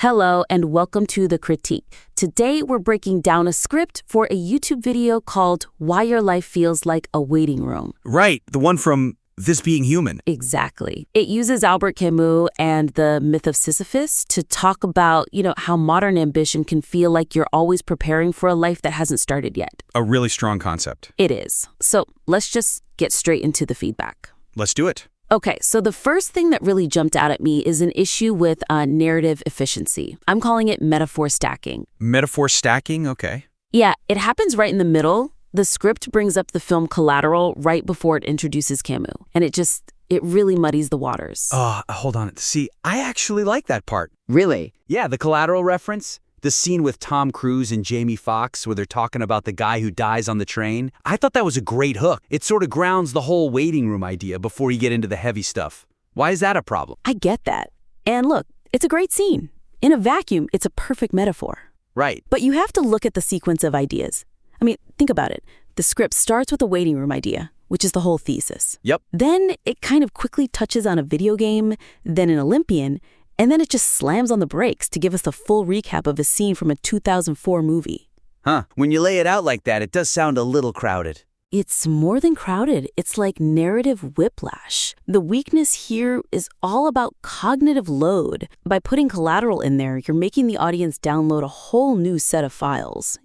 Hello and welcome to The Critique. Today we're breaking down a script for a YouTube video called Why Your Life Feels Like a Waiting Room. Right, the one from This Being Human. Exactly. It uses Albert Camus and the myth of Sisyphus to talk about, how modern ambition can feel like you're always preparing for a life that hasn't started yet. A really strong concept. It is. So let's just get straight into the feedback. Let's do it. Okay, so the first thing that really jumped out at me is an issue with narrative efficiency. I'm calling it metaphor stacking. Metaphor stacking? Okay. Yeah, it happens right in the middle. The script brings up the film Collateral right before it introduces Camus, and it really muddies the waters. Hold on. See, I actually like that part. Really? Yeah, the Collateral reference. The scene with Tom Cruise and Jamie Foxx where they're talking about the guy who dies on the train. I thought that was a great hook. It sort of grounds the whole waiting room idea before you get into the heavy stuff. Why is that a problem? I get that. And look, it's a great scene. In a vacuum, it's a perfect metaphor. Right. But you have to look at the sequence of ideas. I mean, think about it. The script starts with a waiting room idea, which is the whole thesis. Yep. Then it kind of quickly touches on a video game, then an Olympian, and then it just slams on the brakes to give us the full recap of a scene from a 2004 movie. Huh. When you lay it out like that, it does sound a little crowded. It's more than crowded. It's like narrative whiplash. The weakness here is all about cognitive load. By putting Collateral in there, you're making the audience download a whole new set of files,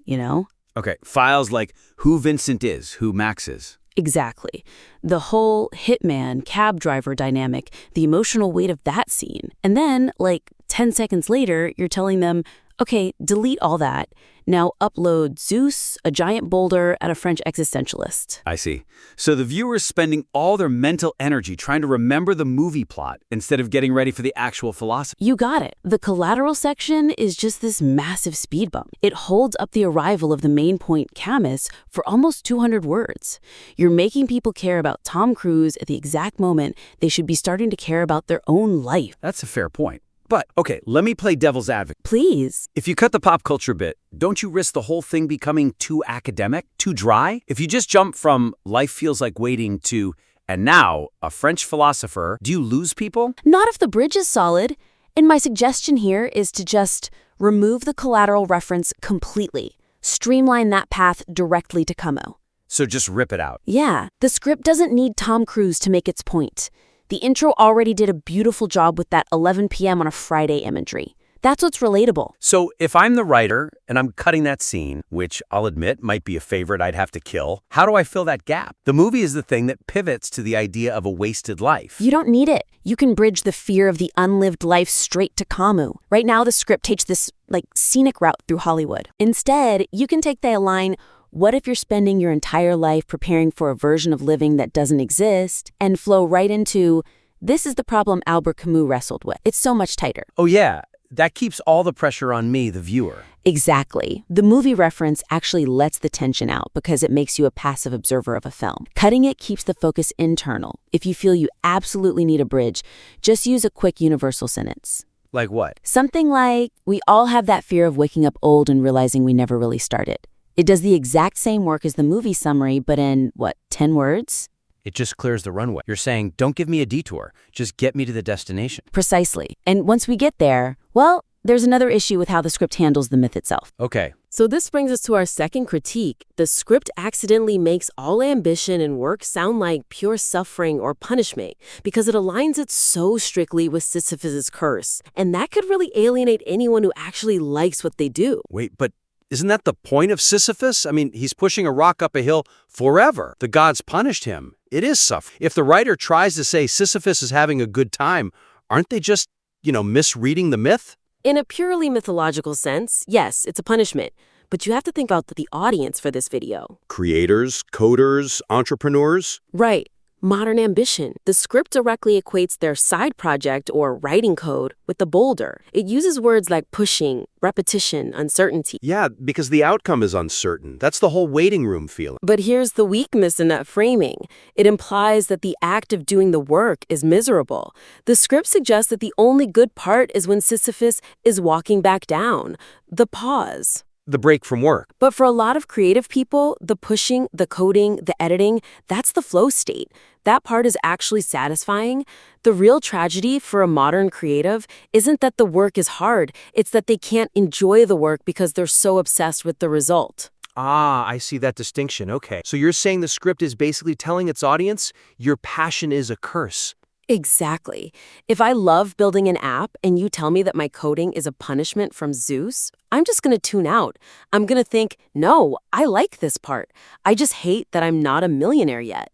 Okay, files like who Vincent is, who Max is. Exactly. The whole hitman, cab driver dynamic, the emotional weight of that scene. And then, 10 seconds later, you're telling them, okay, delete all that. Now upload Zeus, a giant boulder, and a French existentialist. I see. So the viewer's spending all their mental energy trying to remember the movie plot instead of getting ready for the actual philosophy. You got it. The Collateral section is just this massive speed bump. It holds up the arrival of the main point, Camus, for almost 200 words. You're making people care about Tom Cruise at the exact moment they should be starting to care about their own life. That's a fair point. But, okay, let me play devil's advocate. Please. If you cut the pop culture bit, don't you risk the whole thing becoming too academic, too dry? If you just jump from life feels like waiting to, and now, a French philosopher, do you lose people? Not if the bridge is solid. And my suggestion here is to just remove the Collateral reference completely. Streamline that path directly to Camus. So just rip it out. Yeah, the script doesn't need Tom Cruise to make its point. The intro already did a beautiful job with that 11 p.m. on a Friday imagery. That's what's relatable. So if I'm the writer and I'm cutting that scene, which I'll admit might be a favorite I'd have to kill, how do I fill that gap? The movie is the thing that pivots to the idea of a wasted life. You don't need it. You can bridge the fear of the unlived life straight to Camus. Right now, the script takes this, scenic route through Hollywood. Instead, you can take the line, what if you're spending your entire life preparing for a version of living that doesn't exist, and flow right into, this is the problem Albert Camus wrestled with. It's so much tighter. Oh yeah, that keeps all the pressure on me, the viewer. Exactly. The movie reference actually lets the tension out because it makes you a passive observer of a film. Cutting it keeps the focus internal. If you feel you absolutely need a bridge, just use a quick universal sentence. Like what? Something like, we all have that fear of waking up old and realizing we never really started. It does the exact same work as the movie summary, but in, 10 words? It just clears the runway. You're saying, don't give me a detour. Just get me to the destination. Precisely. And once we get there, there's another issue with how the script handles the myth itself. Okay. So this brings us to our second critique. The script accidentally makes all ambition and work sound like pure suffering or punishment because it aligns it so strictly with Sisyphus' curse. And that could really alienate anyone who actually likes what they do. Wait, but isn't that the point of Sisyphus? I mean, he's pushing a rock up a hill forever. The gods punished him. It is suffering. If the writer tries to say Sisyphus is having a good time, aren't they just, misreading the myth? In a purely mythological sense, yes, it's a punishment. But you have to think about the audience for this video. Creators, coders, entrepreneurs? Right. Modern ambition. The script directly equates their side project or writing code with the boulder. It uses words like pushing, repetition, uncertainty. Yeah, because the outcome is uncertain. That's the whole waiting room feeling. But here's the weakness in that framing. It implies that the act of doing the work is miserable. The script suggests that the only good part is when Sisyphus is walking back down. The pause. the break from work. But for a lot of creative people, the pushing, the coding, the editing, that's the flow state. That part is actually satisfying. The real tragedy for a modern creative isn't that the work is hard, it's that they can't enjoy the work because they're so obsessed with the result. Ah, I see that distinction. Okay. So you're saying the script is basically telling its audience, your passion is a curse. Exactly. If I love building an app and you tell me that my coding is a punishment from Zeus, I'm just going to tune out. I'm going to think, no, I like this part. I just hate that I'm not a millionaire yet.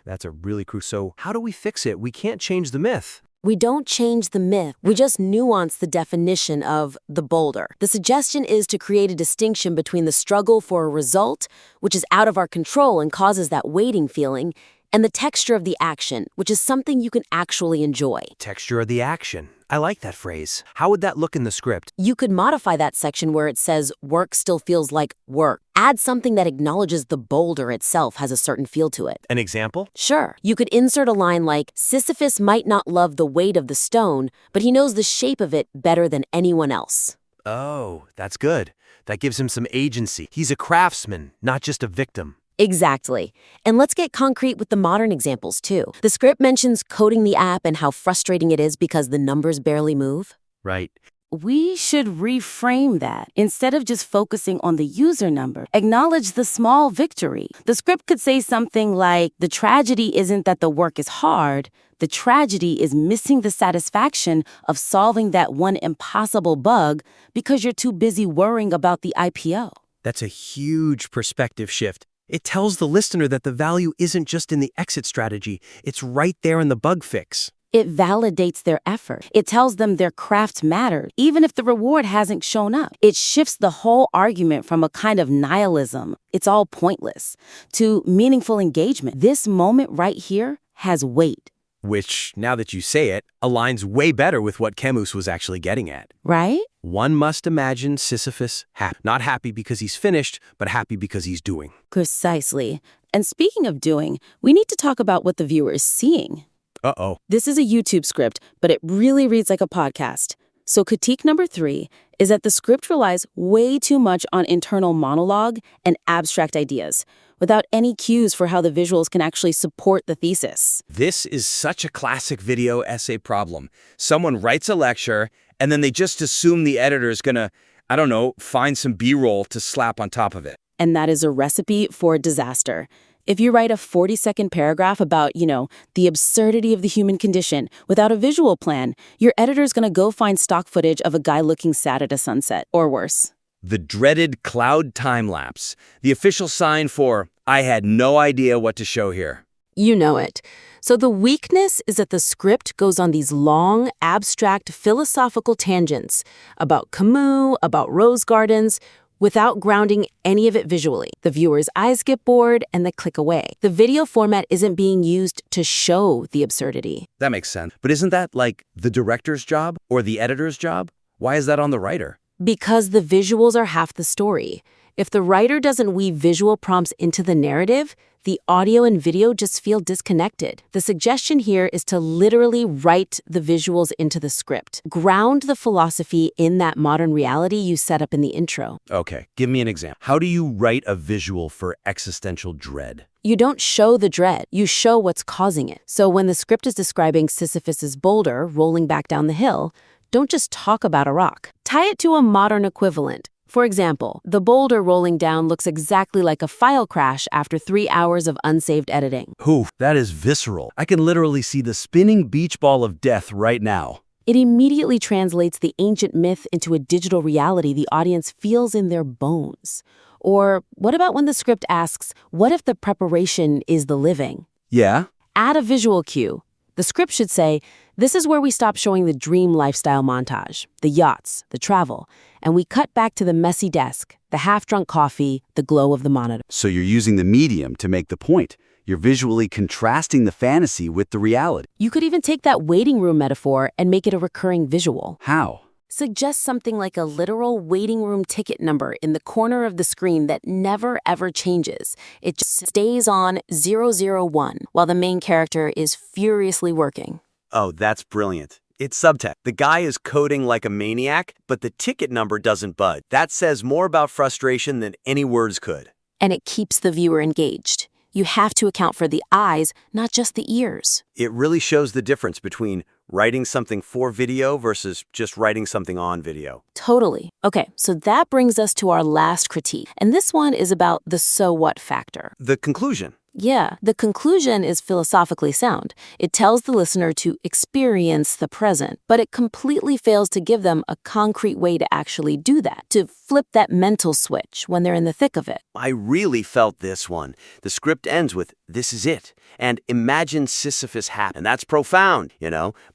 That's a really crucial. So how do we fix it? We can't change the myth. We don't change the myth. We just nuance the definition of the boulder. The suggestion is to create a distinction between the struggle for a result, which is out of our control and causes that waiting feeling, and the texture of the action, which is something you can actually enjoy. Texture of the action. I like that phrase. How would that look in the script? You could modify that section where it says work still feels like work. Add something that acknowledges the boulder itself has a certain feel to it. An example? Sure. You could insert a line like, Sisyphus might not love the weight of the stone, but he knows the shape of it better than anyone else. Oh, that's good. That gives him some agency. He's a craftsman, not just a victim. Exactly. And let's get concrete with the modern examples, too. The script mentions coding the app and how frustrating it is because the numbers barely move. Right. We should reframe that. Instead of just focusing on the user number, acknowledge the small victory. The script could say something like, the tragedy isn't that the work is hard. The tragedy is missing the satisfaction of solving that one impossible bug because you're too busy worrying about the IPO. That's a huge perspective shift. It tells the listener that the value isn't just in the exit strategy, it's right there in the bug fix. It validates their effort. It tells them their craft mattered, even if the reward hasn't shown up. It shifts the whole argument from a kind of nihilism, it's all pointless, to meaningful engagement. This moment right here has weight. Which, now that you say it, aligns way better with what Camus was actually getting at. Right? One must imagine Sisyphus happy. Not happy because he's finished, but happy because he's doing. Precisely. And speaking of doing, we need to talk about what the viewer is seeing. Uh-oh. This is a YouTube script, but it really reads like a podcast. So critique number 3 is that the script relies way too much on internal monologue and abstract ideas, without any cues for how the visuals can actually support the thesis. This is such a classic video essay problem. Someone writes a lecture, and then they just assume the editor's gonna, find some B-roll to slap on top of it. And that is a recipe for disaster. If you write a 40-second paragraph about, the absurdity of the human condition without a visual plan, your editor's gonna go find stock footage of a guy looking sad at a sunset, or worse. The dreaded cloud time-lapse, the official sign for, I had no idea what to show here. You know it. So the weakness is that the script goes on these long, abstract, philosophical tangents about Camus, about rose gardens, without grounding any of it visually. The viewer's eyes get bored and they click away. The video format isn't being used to show the absurdity. That makes sense. But isn't that like the director's job or the editor's job? Why is that on the writer? Because the visuals are half the story. If the writer doesn't weave visual prompts into the narrative, the audio and video just feel disconnected. The suggestion here is to literally write the visuals into the script. Ground the philosophy in that modern reality you set up in the intro. Okay, give me an example. How do you write a visual for existential dread? You don't show the dread, you show what's causing it. So when the script is describing Sisyphus's boulder rolling back down the hill, don't just talk about a rock. Tie it to a modern equivalent. For example, the boulder rolling down looks exactly like a file crash after 3 hours of unsaved editing. Ooh, that is visceral. I can literally see the spinning beach ball of death right now. It immediately translates the ancient myth into a digital reality the audience feels in their bones. Or what about when the script asks, what if the preparation is the living? Yeah? Add a visual cue. The script should say, this is where we stop showing the dream lifestyle montage, the yachts, the travel, and we cut back to the messy desk, the half-drunk coffee, the glow of the monitor. So you're using the medium to make the point. You're visually contrasting the fantasy with the reality. You could even take that waiting room metaphor and make it a recurring visual. How? Suggest something like a literal waiting room ticket number in the corner of the screen that never ever changes. It just stays on 001 while the main character is furiously working. Oh, that's brilliant. It's subtext. The guy is coding like a maniac, but the ticket number doesn't budge. That says more about frustration than any words could. And it keeps the viewer engaged. You have to account for the eyes, not just the ears. It really shows the difference between writing something for video versus just writing something on video. Totally. Okay, so that brings us to our last critique. And this one is about the so what factor. The conclusion. Yeah, the conclusion is philosophically sound. It tells the listener to experience the present, but it completely fails to give them a concrete way to actually do that, to flip that mental switch when they're in the thick of it. I really felt this one. The script ends with, "This is it," and imagine Sisyphus happen. And that's profound,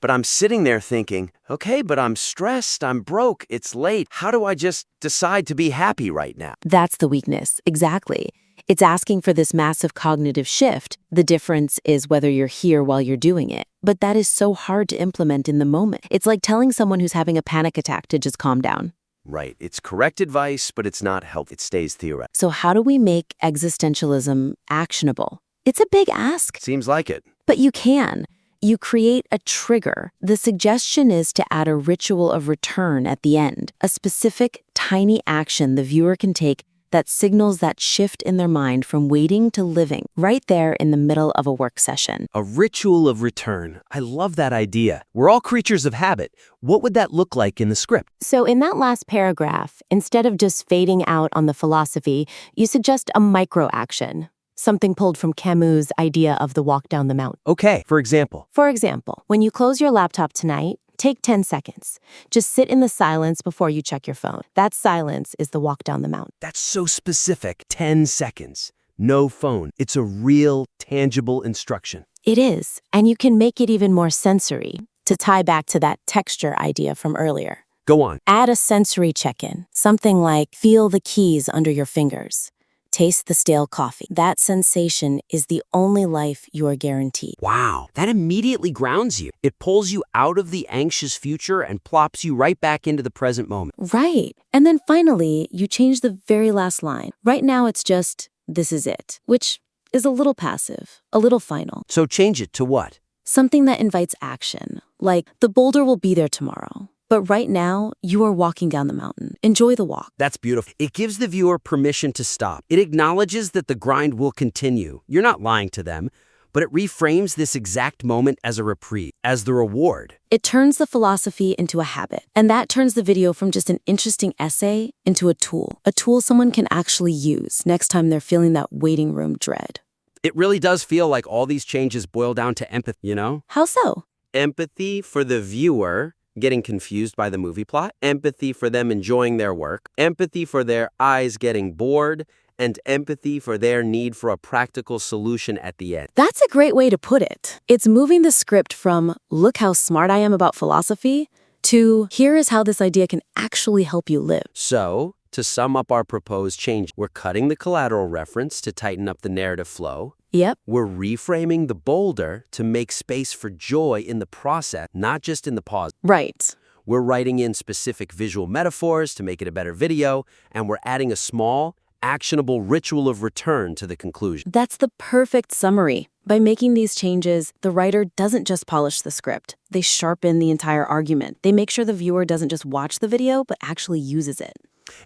But I'm sitting there thinking, okay, but I'm stressed, I'm broke, it's late. How do I just decide to be happy right now? That's the weakness, exactly. It's asking for this massive cognitive shift. The difference is whether you're here while you're doing it. But that is so hard to implement in the moment. It's like telling someone who's having a panic attack to just calm down. Right. It's correct advice, but it's not help. It stays theoretical. So how do we make existentialism actionable? It's a big ask. Seems like it. But you can. You create a trigger. The suggestion is to add a ritual of return at the end, a specific, tiny action the viewer can take that signals that shift in their mind from waiting to living, right there in the middle of a work session. A ritual of return. I love that idea. We're all creatures of habit. What would that look like in the script? So in that last paragraph, instead of just fading out on the philosophy, you suggest a micro-action, something pulled from Camus' idea of the walk down the mountain. Okay, for example. For example, when you close your laptop tonight, take 10 seconds. Just sit in the silence before you check your phone. That silence is the walk down the mountain. That's so specific. 10 seconds. No phone. It's a real, tangible instruction. It is, and you can make it even more sensory, to tie back to that texture idea from earlier. Go on. Add a sensory check-in, something like feel the keys under your fingers. Taste the stale coffee. That sensation is the only life you are guaranteed. Wow, that immediately grounds you. It pulls you out of the anxious future and plops you right back into the present moment. Right. And then finally, you change the very last line. Right now, it's just, this is it, which is a little passive, a little final. So change it to what? Something that invites action, like the boulder will be there tomorrow. But right now, you are walking down the mountain. Enjoy the walk. That's beautiful. It gives the viewer permission to stop. It acknowledges that the grind will continue. You're not lying to them, but it reframes this exact moment as a reprieve, as the reward. It turns the philosophy into a habit. And that turns the video from just an interesting essay into a tool someone can actually use next time they're feeling that waiting room dread. It really does feel like all these changes boil down to empathy, How so? Empathy for the viewer getting confused by the movie plot, empathy for them enjoying their work, empathy for their eyes getting bored, and empathy for their need for a practical solution at the end. That's a great way to put it. It's moving the script from, look how smart I am about philosophy, to, here is how this idea can actually help you live. So, to sum up our proposed change, we're cutting the collateral reference to tighten up the narrative flow. Yep. We're reframing the boulder to make space for joy in the process, not just in the pause. Right. We're writing in specific visual metaphors to make it a better video, and we're adding a small, actionable ritual of return to the conclusion. That's the perfect summary. By making these changes, the writer doesn't just polish the script. They sharpen the entire argument. They make sure the viewer doesn't just watch the video, but actually uses it.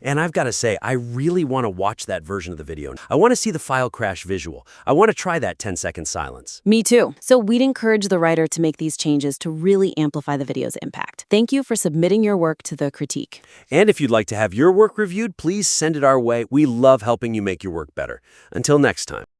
And I've got to say, I really want to watch that version of the video. I want to see the file crash visual. I want to try that 10-second silence. Me too. So we'd encourage the writer to make these changes to really amplify the video's impact. Thank you for submitting your work to the critique. And if you'd like to have your work reviewed, please send it our way. We love helping you make your work better. Until next time.